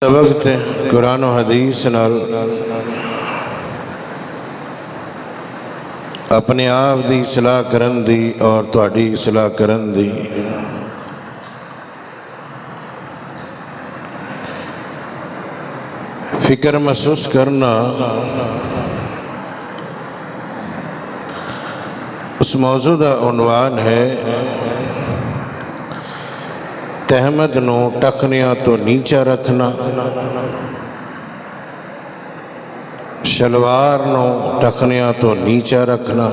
سبق تے قرآن و حدیث نال اپنے آپ دی اصلاح کرن دی اور تہاڈی اصلاح کرن دی فکر محسوس کرنا اس موضوع دا عنوان ہے تہمت نو ٹخنیاں تو نیچا رکھنا، شلوار نو ٹخنیاں تو نیچا رکھنا۔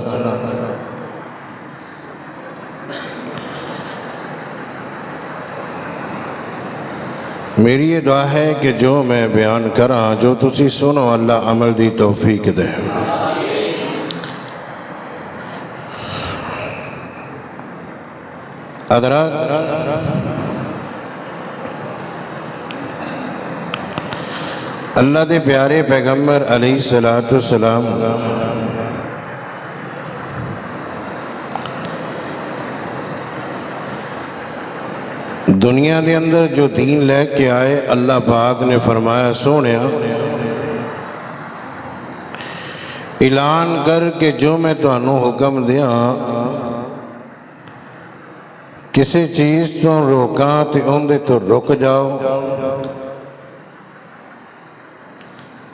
میری یہ دعا ہے کہ جو میں بیان کراں، جو تسی سنو، اللہ عمل دی توفیق دے۔ حضرات، اللہ دے پیارے پیغمبر علیہ السلام دنیا دے اندر جو دین لے کے آئے، اللہ پاک نے فرمایا سونیا اعلان کر کے جو میں تانوں حکم دیاں کسی چیز تو روکاں تے اندے تو رک جاؤ،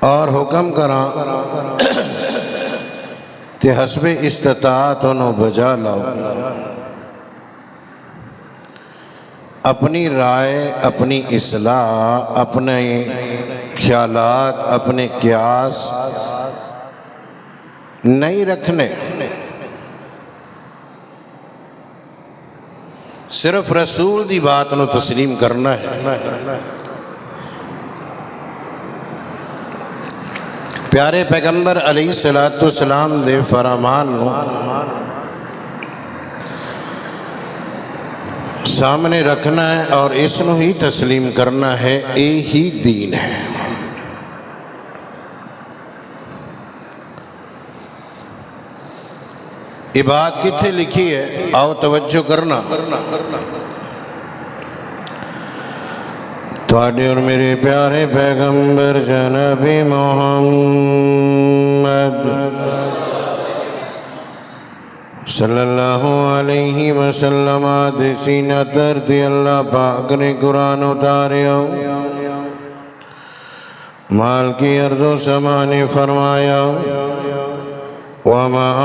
اور حکم کراں تے حسب استطاعت انہوں بجا لاؤ۔ اپنی رائے، اپنی اصلاح، اپنے خیالات، اپنے قیاس نہیں رکھنے، صرف رسول دی بات نو تسلیم کرنا ہے۔ پیارے پیغمبر علیہ السلام دے فرمان نو سامنے رکھنا ہے اور اس نو ہی تسلیم کرنا ہے، یہی دین ہے۔ یہ بات کتھے لکھی ہے؟ آؤ توجہ کرنا۔ تواڈے اور میرے پیارے پیغمبر جناب محمد صلی اللہ علیہ وسلم دے سینہ ترتی اللہ پاک نے قرآن اتاریا، مال کی ارض و سما نے فرمایا وَمَا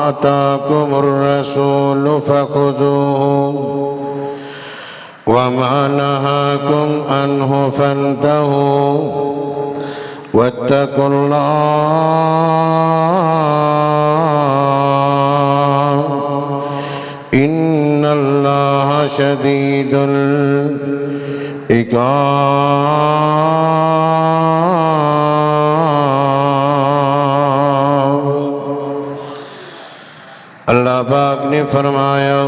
آتَاكُمُ الرَّسُولُ فَخُذُوهُ وَمَا نَهَاكُمْ عَنْهُ فَانْتَهُوا وَاتَّقُوا اللَّهَ إِنَّ اللَّهَ شَدِيدُ العقاب۔ اللہ پاک نے فرمایا،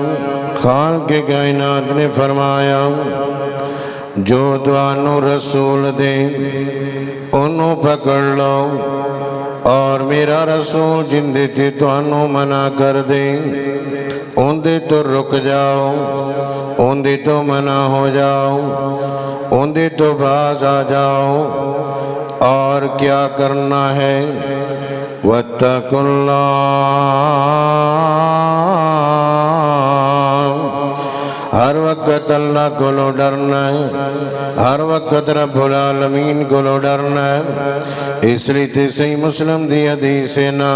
خالق کائنات نے فرمایا، جو توانو رسول دے انہوں پکڑ لو، اور میرا رسول جن دیتے توانو منع کر دے ان دے تو رک جاؤ، ان دے تو منع ہو جاؤ، ان دے تو باز آ جاؤ۔ اور کیا کرنا ہے؟ وَاتَّقُوا اللَّهَ، ہر وقت اللہ کو لو ڈرنا ہے، ہر وقت رب العالمین کو لو ڈرنا ہے۔ اس لیے تے صحیح مسلم دی حدیث نا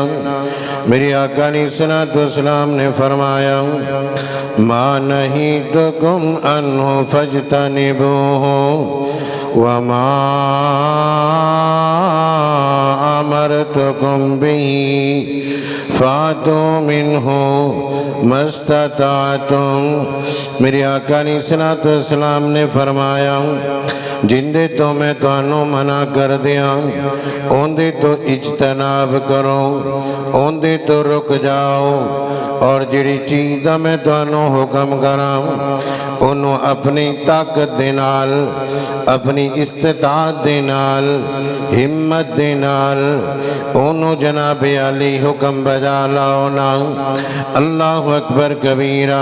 میری آقا علیہ السلام نے فرمایا ما نہیتکم عنہ فاجتنبوہ وما امرتکم بہ فاتوا منہ ما استطعتم۔ میری آقا علیہ السلام نے فرمایا جن دے تو میں توانوں منع کر دیا ان دے تو اجتناب کرو، ان دے تو رک جاؤ، اور جڑی چیز دا میں توانوں حکم کراں ان ਉਹਨੂੰ ਆਪਣੀ ਤਾਕਤ ਦੇ ਨਾਲ, ਆਪਣੀ ਇਸਤਤਾਅਤ ਦੇ ਨਾਲ, ਹਿੰਮਤ ਦੇ ਨਾਲ ਉਹਨੂੰ ਜਨਾਬ ਅਲੀ ਹੁਕਮ ਬਜਾ ਲਾਓ ਨਾ। ਅੱਲਾਹੁ ਅਕਬਰ ਕਬੀਰਾ।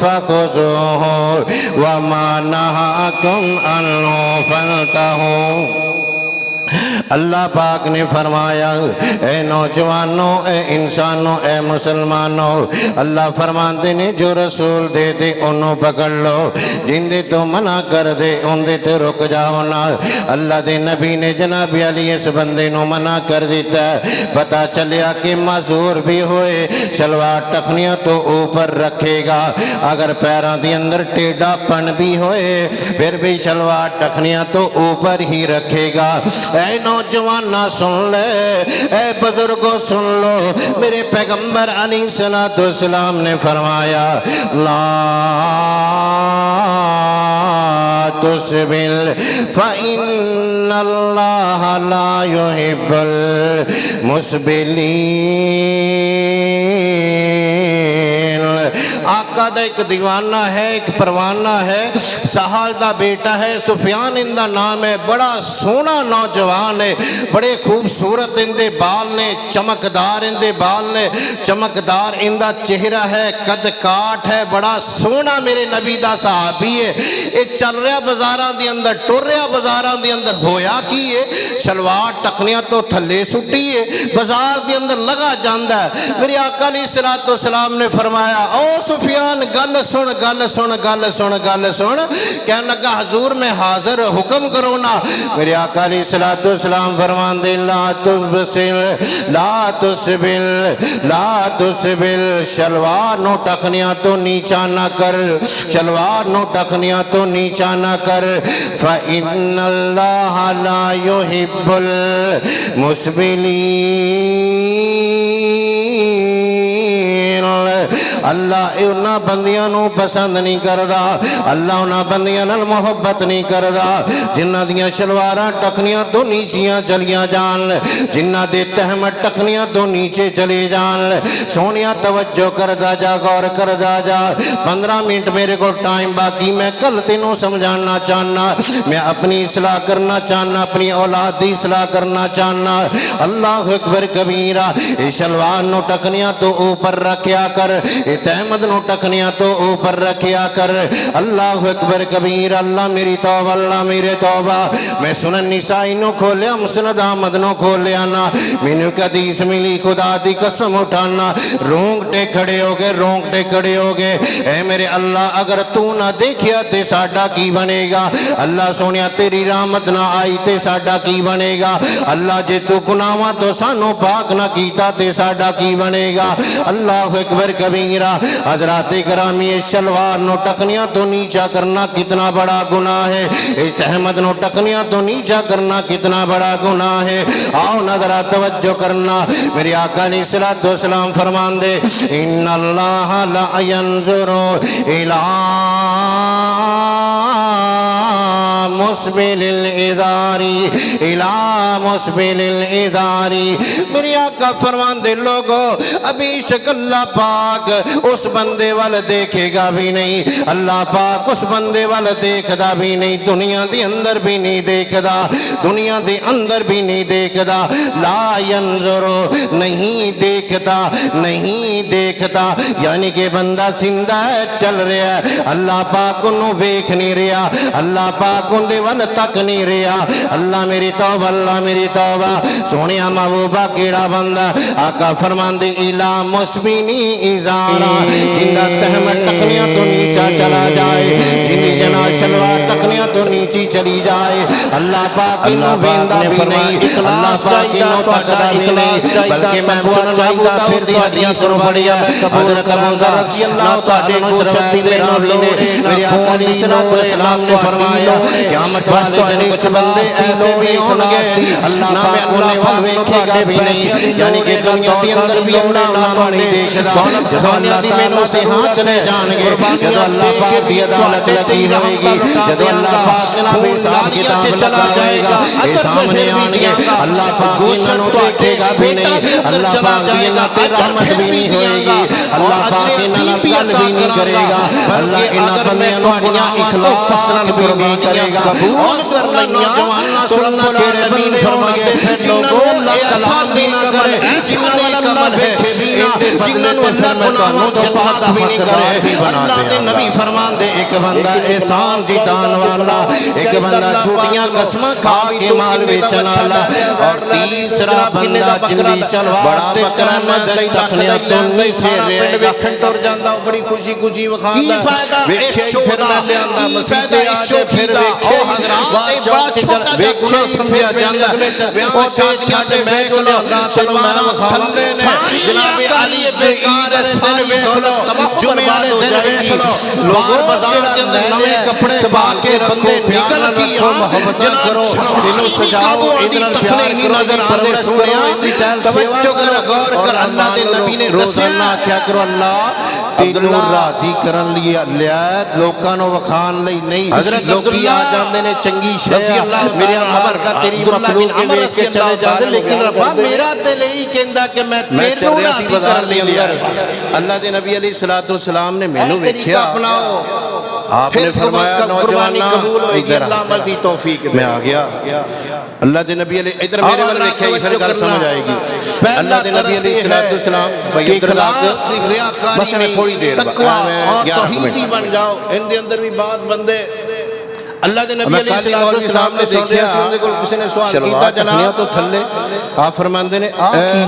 فخذوہ وما نہاکم عنہ فانتہوا۔ اللہ پاک نے فرمایا اے نوجوانوں، اے انسانوں، اے مسلمانوں، اللہ فرماندے نے جو رسول دے دے انہوں پکڑ لو، جن دے تو منع کر دے ان دے تو رک جاؤ نا۔ اللہ دے نبی نے جناب علی اس بندے نو منع کر دیتا ہے۔ پتہ چلیا کہ معذور بھی ہوئے شلوار ٹخنیاں تو اوپر رکھے گا، اگر پیران دی اندر ٹیڑا پن بھی ہوئے پھر بھی شلوار ٹخنیاں تو اوپر ہی رکھے گا۔ اے نوجوانہ سن لے، اے بزرگوں سن لو، میرے پیغمبر علیہ السلام نے فرمایا لا تسبل فإن اللہ لا يحب المسبلین۔ آقا دا ایک دیوانہ ہے، ایک پروانہ ہے، سہال دا بیٹا ہے، سفیان اندہ نام ہے، بڑا سونا نوجوان ہے، بڑے خوبصورت اندے بال نے، چمکدار اندے بال نے، چمکدار اندہ چہرہ ہے، قد کاٹ ہے، بڑا سونا میرے نبی دا صحابی ہے۔ یہ چل رہا بازاران دی اندر، ٹر رہا بازاران دی اندر، ہویا کی ہے شلوار ٹخنیاں تو تھلے سٹی ہے، بازار دی اندر لگا جاندہ ہے۔ میرے آقا علیہ السلام نے فرمایا او سفیان گل سن گل سن گل سن گل سن، کہنے لگا حضور میں حاضر، حکم کرو نا۔ میرے آقا علیہ السلام فرمان دے لا تسبل لا تسبل لا تسبل، شلوار نو ٹخنیاں تو نیچا نہ کر، شلوار نو ٹخنیاں تو نیچا نہ کر، فإن اللہ لا يحب المسبلین۔ اللہ انہاں بندیاں نو پسند نہیں کردا، اللہ انہاں بندیاں نال محبت نہیں کردا جنہ دیاں شلواراں ٹخنیاں تو نیچیاں چلیاں جان، جنہ دے تہمت ٹخنیاں تو نیچے چلے جان۔ سونیاں توجہ کردا جا، غور کردا جا، 15 منٹ میرے کو ٹائم باقی، میں کل تینوں سمجھانا چاہنا، میں اپنی اصلاح کرنا چاہنا، اپنی اولاد دی اصلاح کرنا چاہنا۔ اللہ اکبر کبیرہ، اس شلوار نو ٹخنیاں تو اوپر رکھیا کر، تحمد نو ٹخنیاں تو اوپر رکھیا کر۔ اللہ اکبر کبیر، اللہ میری توبہ، اللہ میرے توبہ۔ میں سنن نسائی نو کھولیا، مسند احمد نو کھولیا نا، مینوں حدیث ملی، خدا دی قسم اٹھانا، رونگٹے کھڑے ہو گئے، رونگٹے کھڑے ہو گئے۔ اے میرے اللہ اگر تو نہ دیکھیا تے ساڈا کی بنے گا؟ اللہ سونیا تیری رحمت نہ آئی تے ساڈا کی بنے گا؟ اللہ جے تو گناہاں تو سانو پاک نہ کیتا تے ساڈا کی بنے گا؟ اللہ اکبر کبیرہ۔ حضرات گرامی، اس شلوار نو ٹخنیاں تو نیچا کرنا کتنا بڑا گناہ ہے، اس تہمت نو ٹخنیاں تو نیچا کرنا کتنا بڑا گناہ ہے۔ آؤ نظرہ توجہ کرنا، میری آقا علیہ السلام فرمان دے ان اللہ لا ينظر الى مسبل الاداری الى مسبل الاداری۔ میری آقا فرمان دے لوگو ابھی شک اللہ پاک اس بندے وال دیکھے گا بھی نہیں، اللہ پاک اس بندے وال دیکھدا بھی نہیں، دنیا دی اندر بھی نہیں دیکھدا، دنیا دی اندر بھی نہیں دیکھدا۔ لا ينظر، نہیں دیکھتا، نہیں دیکھتا، یعنی کہ بندہ زندہ ہے، چل رہا ہے، اللہ پاک انہوں ویکھ نہیں رہا، اللہ پاک ان دے ول تک نہیں رہا۔ اللہ میری توبہ، اللہ میری توبہ۔ سونیا محبوبہ کیڑا بندہ، آقا فرمان دے الا مسبینی ازارا، جندہ تہمت ٹخنیاں تو نیچا چلا جائے، جندی جنا شلوار ٹخنیاں تو نیچی چلی جائے، اللہ پاک انہوں ویندہ بھی نہیں، اللہ پاک انہوں تکدہ بھی نہیں، بلکہ میں سنن محبوبہ پھر دی حدیث سنو بڑھیا۔ حضرت ابو ذر رضی اللہ تعالیٰ عنہ روایت میں راوی نے، میرے آقا علیہ السلام نے فرمایا قیامت والے دن کچھ بندے ایسے بھی ہوں گے اللہ پاک انہیں ویکھے گا بھی نہیں، یعنی کہ دنیا کے اندر بھی اللہ انہوں نہیں دیکھدا۔ جب اللہ تعالیٰ سے ہاں چلے جان گے، جب اللہ پاک کی عدالت لگی ہوئے گی، جب اللہ پاک جناب حساب کتاب لگا جائے گا، یہ سامنے آن گے، اللہ پاک انہوں دیکھے گا بھی نہیں، اللہ پاک انہوں تے رحمت بھی نہیں ہوئے گی، اللہ پاک انہوں گل بھی نہیں کرے گا، اللہ انہوں بندیاں نوڑیاں اخلاص بھی نہیں کرے گا۔ اور سننا نوجوانہ سننا تیرے بندے ہوں گے جنہوں اللہ کلام بھی نہ کرے، جنہوں اللہ بیٹھے بھی نہ، بدلے تے پھر میں تانوں جنت دا حقدار بھی بنا دے۔ اللہ دے نبی فرمان دے ایک بندہ احسان جتان والا، ایک بندہ جھوٹیاں قسماں کھا کے مال بیچن والا، اور تیسرا بندہ جنی شلوار تے کرن دے تخنیاں تو نہیں سے رہے گا۔ کھنٹور جاندا بڑی خوشی خوشی وکھاندا، ویکھے پھر میں لے آندا مسیح تے آ کے پھر ویکھے حضرات بڑا چھوٹا ویکھے سمجھیا جاندا او شادیاں تے میں کولو شلوار وکھاندے نے جناب علی بیکار دن ویکھ لو، جمعے والے دن ویکھ لو، لوگوں بازار دے اندر نویں کپڑے پا کے رکھو، نکل کی محبت کرو، دلوں سجاؤ، ادھر پیار کرو، نظر آنے سنیا توجہ کر غور کر۔ اللہ دے نبی نے روزانہ کیا کرو، اللہ تینوں راضی کرن لیا لوکاں نو وکھان لئی نہیں۔ حضرت لوکی آ جاندے نے چنگی شے میرے عمر کا تیری مخلوق کے ویکھ کے چلے جاندے، لیکن ربا میرا تے لئی کہندا کہ میں تینوں راضی کرن لئی اللہ دے نبی علیہ الصلوۃ والسلام نے مینوں ویکھیا، آپ نے فرمایا نوجواناں ادھر عمل دی توفیق میں آ گیا۔ اللہ دے نبی علیہ ادھر میرے ول ویکھیا پھر گل سمجھ آئے گی۔ اللہ دے نبی علیہ الصلوۃ والسلام کہ اخلاص دی ریاکاری بس میں تھوڑی دیر تقویٰ اور توحیدی بن جاؤ۔ ان دے اندر بھی بعض بندے اللہ دے نبی علیہ الصلوۃ والسلام نے دیکھیا کسی نے سوال کیتا جناب تو تھلے آپ فرماندے نے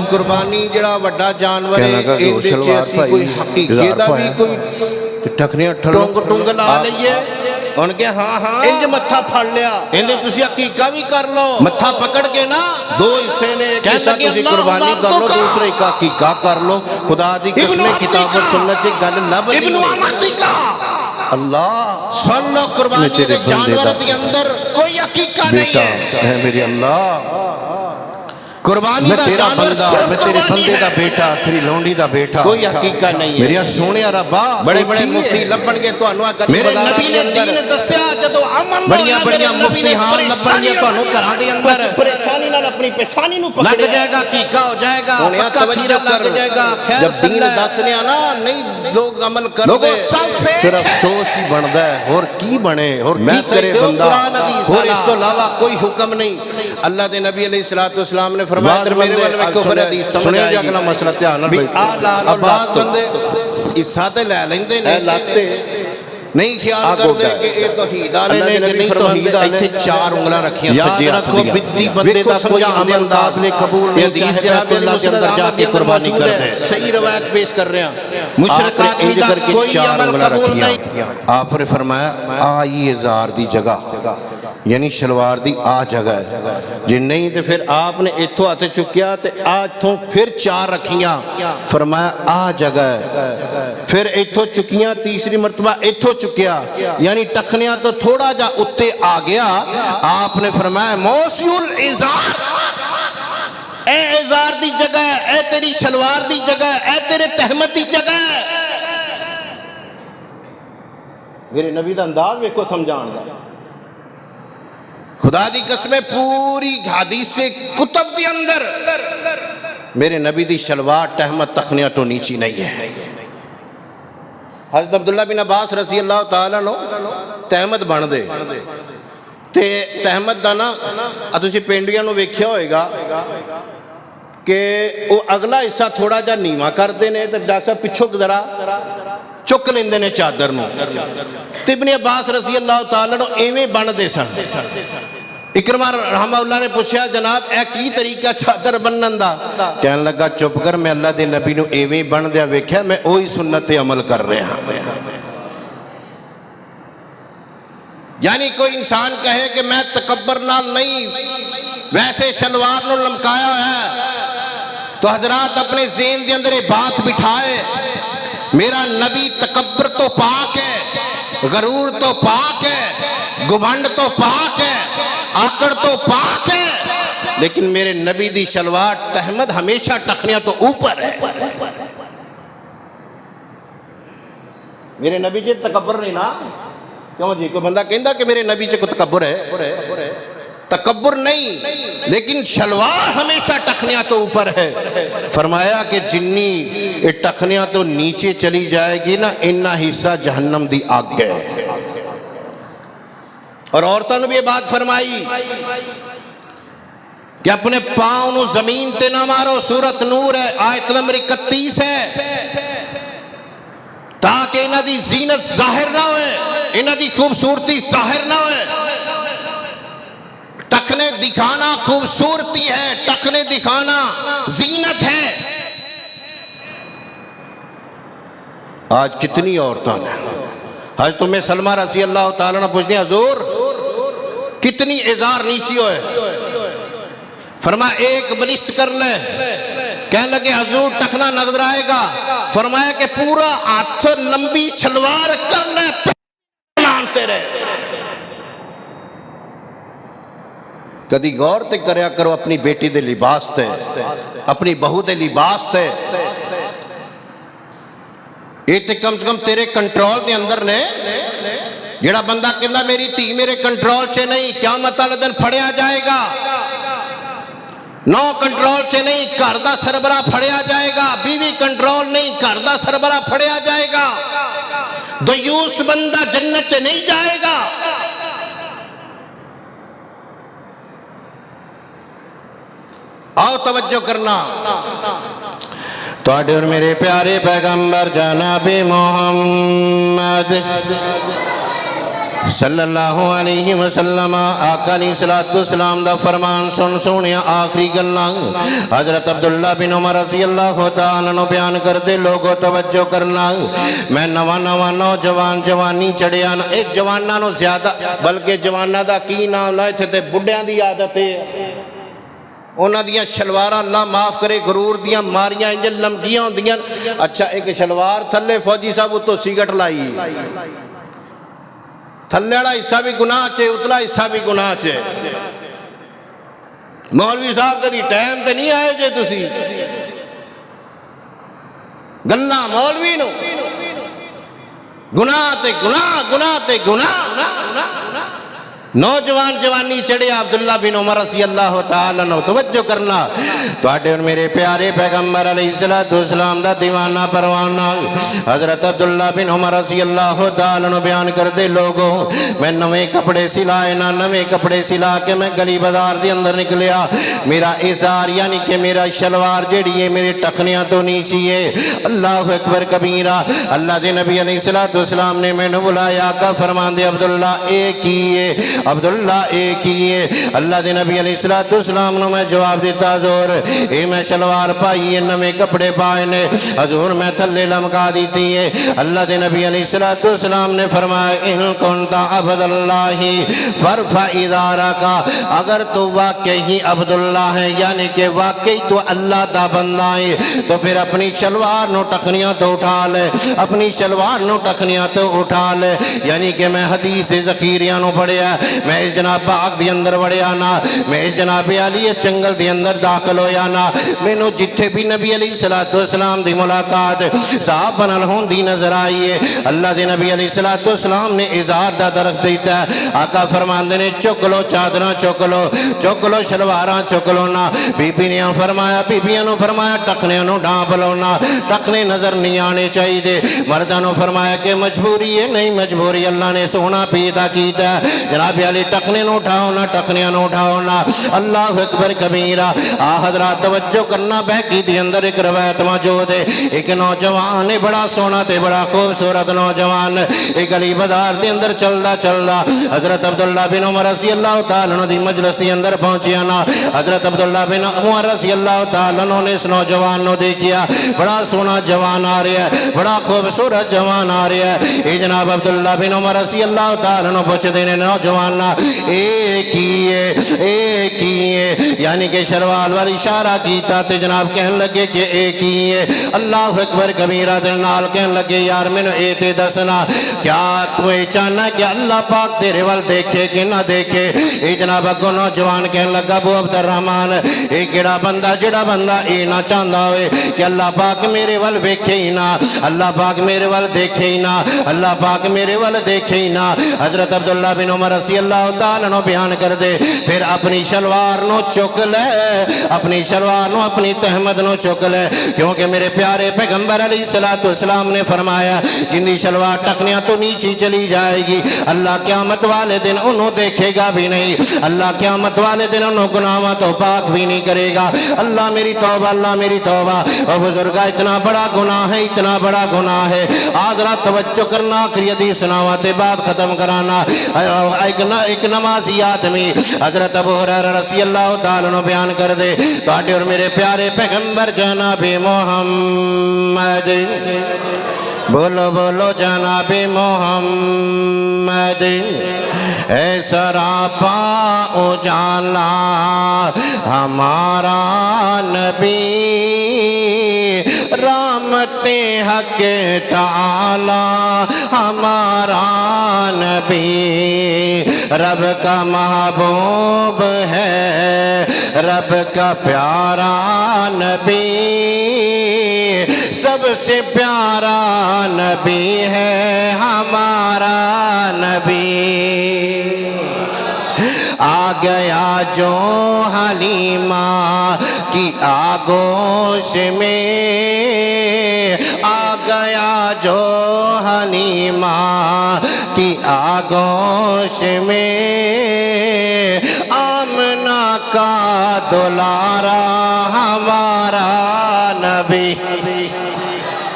قربانی جڑا وڈا جانور ہے ان دے وچ اسی کوئی حقیقت دا بھی کوئی ٹکریاں ٹھلوں ٹنگ لا لئیے ان کے ہاں ہاں انج متھا پھڑ لیا ان دے تسی عقیقہ بھی کر لو، متھا پکڑ کے نا دو حصے نے ایک حصہ تسی قربانی کر لو، دوسرے کا عقیقہ کر لو۔ خدا دی قسم کتاب و سنت چ گل لب دی ابن عمتیکا اللہ سن لو قربانی دے جانور دے اندر کوئی عقیقہ نہیں ہے میرے اللہ۔ قربانی دا جانور میں تیرے بندے دا بیٹا تیری لونڈی دا بیٹا کوئی حقیقہ نہیں ہے میرے سونے ربا۔ بڑے بڑے مفتی لبن گے تانوں میرے نبی نے دین دسیا جدو عمل بڑیاں بڑیاں مفتیان لبن گے تانوں گھراں دے اندر پریشانی نال اپنی پیشانی نو پکڑ لگ جائے گا، عقیقہ ہو جائے گا، پکا کھیرا لگ جائے گا۔ جب دین دسنے نا نہیں لوگ عمل کر دے پھر افسوس ہی بندا ہے اور کی بنے اور کی کرے بندہ، اور اس تو علاوہ کوئی حکم نہیں۔ اللہ دے نبی علیہ الصلوۃ والسلام نے فرمایا میرے والے ویکھو پھر حدیث سمجھ آئے گی۔ اگلا مسئلہ دھیان نال بھئی آباد بندے حصہ تے لے لیندے نے لاتے نہیں خیال کرتے کہ یہ توحید والے نے کہ نہیں توحید والے۔ ایتھے چار انگلاں رکھیاں سجے ہاتھ دیاں، بدتی بندے دا کوئی عمل قابل قبول نہیں، چاہے بیت اللہ کے اندر جا کے قربانی کر دے۔ صحیح روایت پیش کر رہے ہیں، مشرک آدمی دا کوئی عمل قبول نہیں۔ آپ نے فرمایا آئی ازار دی جگہ یعنی شلوار دی آ جگہ ہے جی نہیں تے پھر آپ نے اتھو ہاتھ چکیا تے آج تھوں پھر چار رکھیاں، فرمایا آ جگہ ہے، پھر اتھو چکیاں تیسری مرتبہ اتھو چکیا یعنی ٹکھنیاں تو تھوڑا جا اتے آ گیا۔ آپ نے فرمایا موسیول ازار، اے ازار دی جگہ ہے، اے تیری شلوار دی جگہ ہے، اے تیرے تہمت دی جگہ ہے۔ میرے نبی دا انداز ویکھو سمجھان دا، خدا دی قسمیں پوری حدیث سے کتب دی اندر میرے نبی دی شلوار تہمت تخنیاں تو نیچی نہیں ہے۔ حضرت عبداللہ بن عباس رضی اللہ تعالیٰ نو تہمت بن دے تے تہمت دا نا تسی پینڈیاں نو ویکھیا ہوئے گا کہ وہ اگلا حصہ تھوڑا جا نیواں کر دینے تے ڈاکٹر صاحب پچھو ذرا چک لیندے نے چادر نو تے ابن عباس رضی اللہ تعالیٰ نو ایویں بن دے سن۔ اکرمہ رحمہ اللہ نے پوچھا جناب اے کی طریقہ چادر بنن دا؟ کہنے لگا چپ کر میں اللہ دے نبی نو ایویں بن دیا ویکھیا میں اوہی سنت عمل کر رہے ہیں۔ یعنی کوئی انسان کہے کہ میں تکبر نال نہیں ویسے شلوار نو لمکایا ہے تو حضرات اپنے ذہن دے اندر یہ بات بٹھائے میرا نبی تکبر تو پاک ہے، غرور تو پاک ہے، گھمنڈ تو پاک ہے، آکڑ تو پاک ہے، لیکن میرے نبی دی شلوار تہمت ہمیشہ ٹخنیاں تو اوپر ہے۔ میرے نبی جی تکبر نہیں نا، کیوں جی کوئی بندہ کہندا کہ میرے نبی جی کو تکبر ہے، تکبر نہیں لیکن شلوار ہمیشہ ٹخنیاں تو اوپر ہے۔ فرمایا کہ جنی ٹخنیاں تو نیچے چلی جائے گی نا انہا حصہ جہنم دی آگ ہے۔ اور عورتوں نے بھی یہ بات فرمائی کہ اپنے پاؤں نو زمین تے نہ مارو، سورت نور ہے آیت نمبر 31 ہے، تاکہ انہاں دی زینت ظاہر نہ ہوئے، انہاں دی خوبصورتی ظاہر نہ ہوئے۔ ٹکنے دکھانا خوبصورتی ہے، ٹکنے دکھانا زینت ہے۔ آج کتنی عورتوں نے حضرت ام سلمہ رضی اللہ تعالیٰ نے پوچھتے ہیں حضور کتنی ازار نیچی ہوئے؟ فرمایا ایک بلشت کر لے۔ کہنے لگے حضور ٹکنا نظر آئے گا؟ فرمایا کہ پورا ہاتھ لمبی شلوار کر لے، مانتے رہے۔ کدی غور تے کریا کرو اپنی بیٹی دے لباس تے، اپنی بہو دے لباس تے، یہ تے کم سے کم تیرے کنٹرول دے اندر نے۔ جڑا بندہ کہندا میری تھی میرے کنٹرول چے نہیں، قیامت والے دن پھڑیا جائے گا۔ نو کنٹرول چے نہیں، گھر دا سربراہ پھڑیا جائے گا۔ بیوی کنٹرول نہیں، گھر دا سربراہ پھڑیا جائے گا۔ دیوس بندہ جنت سے نہیں جائے گا۔ آؤ توجہ کرنا، تواڈے اور میرے پیارے پیغمبر جناب محمد صلی اللہ علیہ وسلم آقا علیہ السلام دا فرمان سن سونیا آخری گلاں حضرت عبداللہ بن عمر رضی اللہ تعالیٰ عنہ بیان کر دے۔ لوگوں توجہ کرنا، میں نواں نوجوان جوانی چڑھیا نا، ایک جواناں نو زیادہ بلکہ جواناں دا کی نام لائے تھے تے بڈیاں دی عادت ہے، انہاں دیاں شلواراں اللہ معاف کرے غرور دیاں ماریاں انج لمکیاں ہوندیاں۔ اچھا ایک شلوار تھلے فوجی صاحب تو سگٹ لائی، تھلے والا حصہ بھی گناہ چے، اتلا حصہ بھی گناہ چے۔ مولوی صاحب کدی ٹائم تے نہیں آئے جے تسی گلاں مولوی نو، گناہ تے گناہ، گناہ تے گناہ۔ نوجوان جوانی چڑھے عبداللہ بن عمر رضی اللہ تعالیٰ عنہ، توجہ کرنا، تواڈے اور میرے پیارے پیغمبر علیہ السلام دا دیوانہ پروانہ حضرت عبداللہ بن عمر رضی اللہ تعالیٰ عنہ بیان کر دے۔ لوگوں میں نویں کپڑے سلائے نا، نویں کپڑے سلا کے میں گلی بازار دے اندر نکلیا، میرا ازار یعنی کہ میرا شلوار جڑی ہے میرے ٹخنیاں تو نیچی ہے۔ اللہ اکبر کبیرہ، اللہ دے نبی علیہ السلام نے میں نے بلایا، آقا فرمان دے عبداللہ ایک ہی ہے، عبداللہ ایک ہی ہے۔ اللہ دے نبی علیہ السلام نے میں جواب دیتا حضور اے میں شلوار پائی ہے، نویں کپڑے پائے نے، حضور میں تھلے لمکا دیتی ہے۔ اللہ دے نبی علیہ السلام نے فرمایا ان کنتا عبداللہ فرفع ادارکا، اگر تو واقعی عبداللہ ہے یعنی کہ واقعی تو اللہ دا بندہ ہے تو پھر اپنی شلوار نو ٹخنیاں تو اٹھا لے، اپنی شلوار نو ٹخنیاں تو اٹھا لے۔ یعنی کہ میں حدیث دے ذخیریاں نو پڑھیا، میں اس جناب باغ دی اندر وڑیا نا، میں اس جناب علی اس جنگل دی اندر داخل ہویا نا، میں نو جتھے بھی نبی علیہ السلام دی ملاقات صحابہ نال ہوندی نظر آئی ہے۔ اللہ دے نبی علیہ السلام نے ازار دا درخت دیتا ہے، آقا فرماندے نے چک لو چادراں چک لو شلواراں چک لو نا۔ بی بی نے فرمایا، بی بیاں نو فرمایا ٹخنے نو ڈھانپ لو نا، ٹخنے نظر نہیں آنے چاہیے دے۔ مرداں نو فرمایا کہ مجبوری ہے، نہیں مجبوری، اللہ نے سونا پیدا کیتا ہے۔ جناب علی ٹخنے نو اٹھاؤ نا، ٹخنیاں نو اٹھاؤ نا۔ اللہ اکبر کبیرہ۔ حضرات توجہ کرنا، بہکی دی اندر ایک روایت موجود ہے، ایک نوجوان ہے بڑا سونا تے بڑا خوبصورت نوجوان، ایک گلی بازار دے اندر چلدا حضرت عبداللہ بن عمر رضی اللہ تعالیٰ عنہ دی مجلس دے اندر پہنچیا نا۔ حضرت عبداللہ بن عمر رضی اللہ تعالیٰ عنہ نے اس نوجوان نو دیکھیا، بڑا سونا جوان آ رہا ہے، بڑا خوبصورت جوان آ رہا ہے۔ اے جناب عبداللہ بن عمر رضی اللہ تعالیٰ عنہ پوچھ دینے نوجوان ایک ہی ہے، یعنی کہ شروال والی اشارہ کیتا تے جناب کہن لگے کہ ایک ہی ہے۔ اللہ اکبر کبیرہ دے نال کہن لگے یار میں نے اے تے دسنا، کیا تو اے چاہنا کہ اللہ پاک تیرے وال دیکھے کہ نہ دیکھے؟ اے جناب اگو نوجوان کہن لگا ابو عبد الرحمن اے کیڑا بندہ جڑا بندہ اے نہ چاہندا ہوئے کہ اللہ پاک میرے وال ویکھے ہی نہ، اللہ پاک میرے وال دیکھے ہی نہ، اللہ پاک میرے وال دیکھے ہی نہ۔ حضرت عبداللہ بن عمر رضی رضی اللہ تعالیٰ عنہ بیان کر دے پھر اپنی شلوار نو چک لے اپنی شلوار نو اپنی تہمد نو چک لے کیونکہ میرے پیارے پیغمبر علیہ السلام نے فرمایا جن دی شلوار ٹکنیاں تو نیچی چلی جائے گی اللہ قیامت والے دن انہوں دیکھے گا بھی نہیں اللہ قیامت والے دن انہوں گناہاں تو پاک بھی نہیں کرے گا اللہ میری توبہ اور بزرگا اتنا بڑا گناہ ہے اتنا بڑا گناہ ہے آدھرا توجہ کرنا آخری حدیث سناواتے بعد ختم کرانا ایک نمازی آدمی حضرت ابو ہریرہ رضی اللہ تعالیٰ عنہ بیان کر دے تواڈے اور میرے پیارے پیغمبر جناب محمد بولو بولو جناب محمد اے سراپا اجالا ہمارا نبی رحمت حق تعالی ہمارا نبی رب کا محبوب ہے رب کا پیارا نبی سب سے پیارا نبی ہے ہمارا نبی آ گیا جو حلیمہ کی آگوش میں آ گیا جو حلیمہ کی آگوش میں آمنہ کا دلارا ہمارا نبی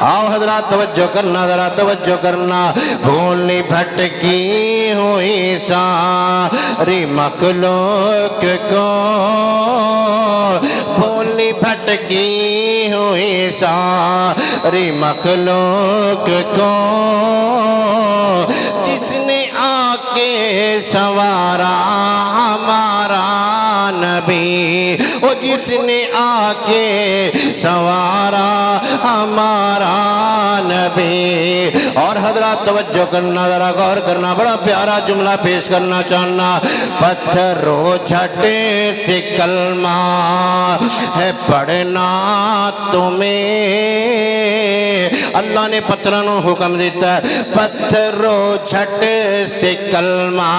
آؤ حضرات توجہ کرنا ذرا توجہ کرنا بھولنی بھٹکی ہوئی ساری مخلوق کو بھولنی بھٹکی ہوئی ساری مخلوق کو جس نے آ کے سوارا ہمارا نبی وہ جس نے آ کے سوارا ہمارا نبی اور حضرات توجہ کرنا ذرا غور کرنا بڑا پیارا جملہ پیش کرنا چاہنا پتھروں جھٹے سے کلمہ ہے پڑھنا تمہیں اللہ نے پتھروں حکم دیتا ہے پتھروں جھٹے سے کلمہ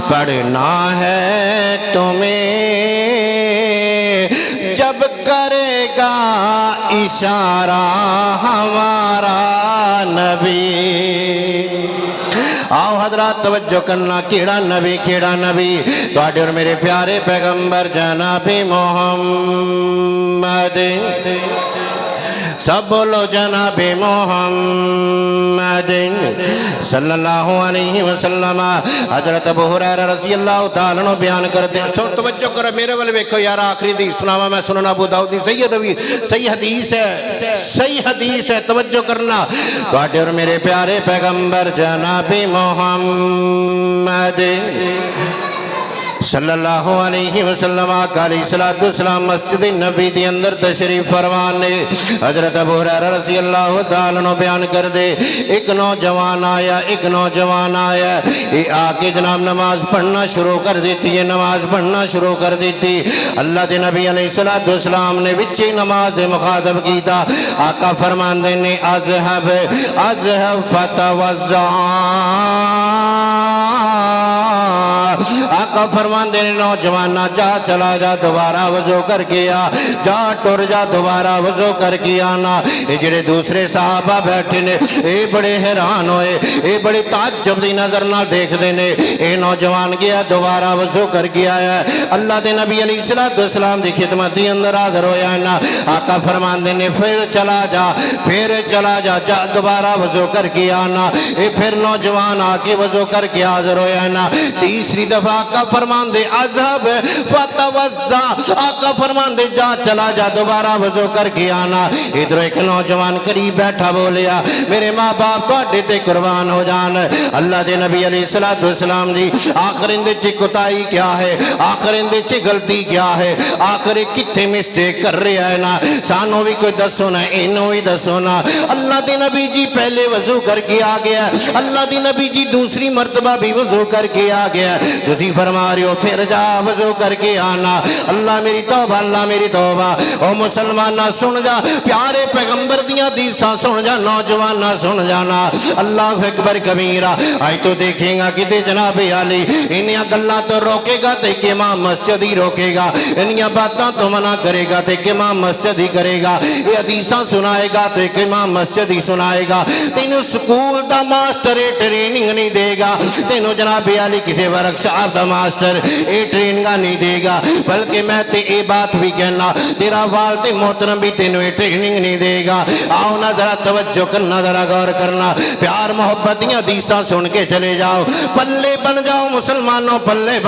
پڑھنا ہے تمہیں جب کرے گا اشارہ ہمارا نبی آؤ حضرات توجہ کرنا کیڑا نبی تواڈے اور میرے پیارے پیغمبر جناب محمد سب بولو جناب محمد صلی اللہ علیہ وسلم حضرت ابو ہریرہ رضی اللہ تعالیٰ عنہ بیان کرتے ہیں سب توجہ کرو میرے والے ویکھو یار آخری حدیث سناوا میں سنن ابو داؤد صحیح حدیث ہے توجہ کرنا تواڈے اور میرے پیارے پیغمبر جناب محمد صلی اللہ علیہ وسلم آقا علیہ السلام مسجد نبی دی اندر تشریف فرمانے حضرت ابو ہریرہ رضی اللہ تعالیٰ عنہ بیان کر دے ایک نوجوان آیا یہ آکے جناب نماز پڑھنا شروع کر دیتی اللہ دے نبی علیہ السلام نے وچی نماز دے مخاطب کیتا آقا فرمان دے نے اذهب فتوضا آقا فرمان دینے نوجوانہ جا چلا جا دوبارہ وضو کر کے آ جا ٹر جا دوبارہ وضو کر کے آنا یہ جڑے دوسرے صحابہ بیٹھے نے اے بڑے حیران ہوئے اے بڑے تعجب دی نظر نہ دیکھ دینے اے نوجوان گیا دوبارہ وضو کر کے آیا ہے اللہ دے نبی علیہ السلام دی خدمت دی اندر حاضر ہویا نا آقا فرمان دینے پھر چلا جا جا دوبارہ وضو کر کے آنا اے پھر نوجوان آکے وضو کر کے حاضر ہویا نا تیسری دفعہ آقا فرمان دے اذهب فتوضا آقا فرمان دے جا چلا جا دوبارہ وضو کر کے آنا ادھر ایک نوجوان قریب بیٹھا بولیا میرے ماں باپ تواڈے تے قربان ہو جان اللہ دے نبی علیہ السلام جی آخر اندے چ کوتاہی کیا ہے آخر اندے چ غلطی کیا ہے آخر کتھے مسٹیک کر رہا ہے نا سانو بھی کوئی دسو نا اینو بھی دسو نا اللہ دے نبی جی پہلے وضو کر کے آ گیا اللہ دے نبی جی دوسری مرتبہ بھی وضو کر کے آ گیا تسی فرما رہے ہو پھر جا وضو کر کے آنا جانا اللہ میری توبہ اللہ میری توبہ او مسلمانہ سن جا پیارے پیغمبر دیاں حدیثاں سن جا نوجوانہ سن جانا اللہ اکبر کبیرہ آئی تو دیکھیں گا کہ جناب علی انہیاں گلہ تو روکے گا تے کہ امام مسجد ہی روکے گا انہیاں باتاں تو منع کرے گا تے کہ امام مسجد ہی کرے گا یہ حدیثاں سنائے گا تے کہ امام مسجد ہی سنائے گا تینوں سکول دا ماسٹر ٹریننگ نہیں دے گا تینوں جناب علی کسی ورکشاپ دا ماسٹر ٹریننگ نہیں دے گا بلکہ میں تے اے بات بھی کہنا تیرا والد محترم بھی تینوں ٹریننگ نہیں دے گا آؤ نہ ذرا توجہ کرنا ذرا غور کرنا پیار محبت دیاں حدیثاں سن کے چلے جاؤ پلے بن جاؤ مسلمانوں پلے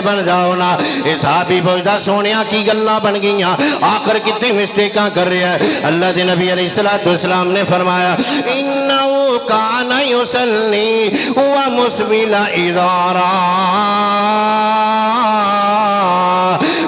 بن جاؤ نا اے صحابی پوچھدا سونیا کی گلاں بن گئیاں آخر کتنی مسٹیکاں کر رہا ہے اللہ دے نبی علیہ السلام نے فرمایا انہو کان یصلی ومسبل ادارا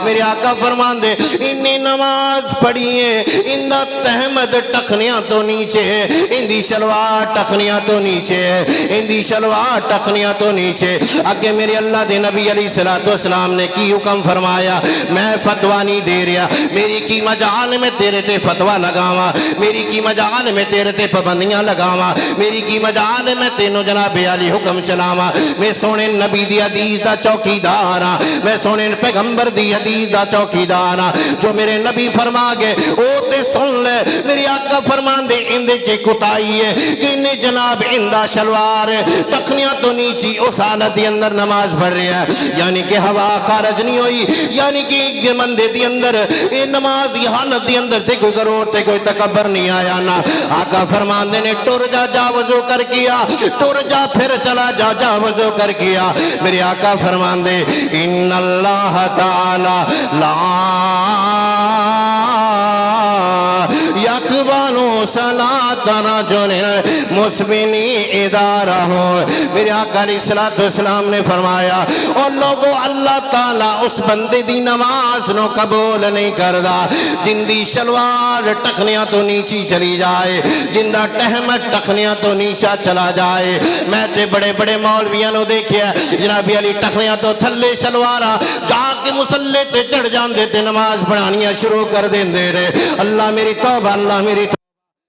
میرے آقا فرمان دے انہی نماز پڑھیے اندہ تحمد ٹخنیاں تو نیچے ہے اندی شلوار ٹخنیاں تو نیچے ہے اندی شلوار ٹخنیاں تو نیچے اگے میرے اللہ دے نبی علیہ السلام نے کی حکم فرمایا میں فتوہ نہیں دے رہا میری کی مجال میں تیرے تے فتوہ لگاواں میری کی مجال میں تیرے تے پابندیاں لگاواں میری کی مجال میں تینوں جناب علی حکم چلاواں میں سونے نبی دی حدیث دا چوکیدار ہاں میں سونے پیغمبر دی حدیث دا چوکیدار ہاں جو میرے نبی فرما گئے او تے سن لے میری آقا فرمان دے اندے چے کتائی ہے کہ انہیں جناب اندہ شلوار ٹکنیاں تو نیچی اس حالت دی اندر نماز پڑھ رہا ہے یعنی کہ ہوا خارج نہیں ہوئی یعنی کہ مندے دی اندر اے نماز دی حالت دی اندر تے کوئی غرور تے کوئی تکبر نہیں آیا نا آقا فرمان دے نے ٹر جا وضو کر کیا ٹر جا پھر چلا جا وضو کر کیا میرے آقا فرمان دے ان اللہ تعالی لا یقبلو صلاۃ رجل مسبلی ادارہ ہو میرے آقا علیہ السلام نے فرمایا اور لوگوں اللہ تعالیٰ اس بندے دی نماز نو قبول نہیں کردا جن دی شلوار ٹکنیاں تو نیچی چلی جائے جن دا ٹہمت ٹکنیاں تو نیچا چلا جائے میں تے بڑے بڑے مولویاں نو دیکھیا جناب علی ٹکنیاں تو تھلے شلوارا جا کے مصلے تے چڑھ جاندے تے نماز پڑھانیاں شروع کر دیندے رہے اللہ میری توبہ اللہ میری توبہ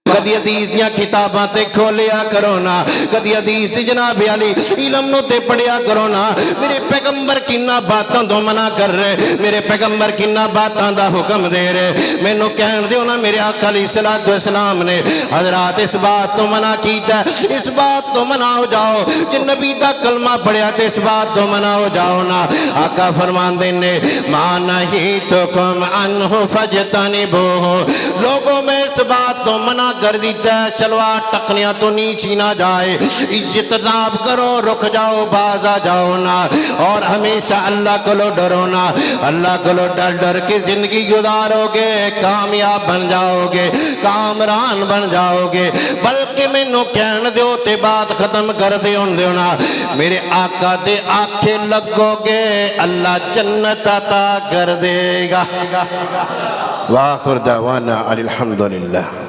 کدی حدیث دیاں کتاباں تے کھولیا کرو نا کدی حدیث دی جناب علی علم نو تے پڑھیا کرو نا میرے پیغمبر کنا باتاں تو منع کر رہے میرے پیغمبر کنا باتاں دا حکم دے رہے میں نو کہن دیو نا میرے آقا علیہ السلام نے حضرات اس بات تو منع کیتا ہے اس بات تو منع ہو جاؤ جن نبی دا کلمہ پڑھیا تے اس بات تو منع ہو جاؤ نا آقا فرمان دینے ما نہیتکم عنہ فجتنبوہ لوگوں میں اس بات تو منع کر دیتا ہے شلوار ٹکنیاں تو نیچی نہ جائے اجتناب کرو رک جاؤ باز آ جاؤ نا اور ہمیشہ اللہ کو لو ڈرو نا اللہ کو لو ڈر ڈر کے زندگی گزارو گے کامیاب بن جاؤ گے کامران بن جاؤ گے بلکہ میں نو کہن دیو تے بات ختم کر دیو نا میرے آقا دے آنکھیں لگو گے اللہ جنت عطا کر دے گا وآخر دعوانا الحمدللہ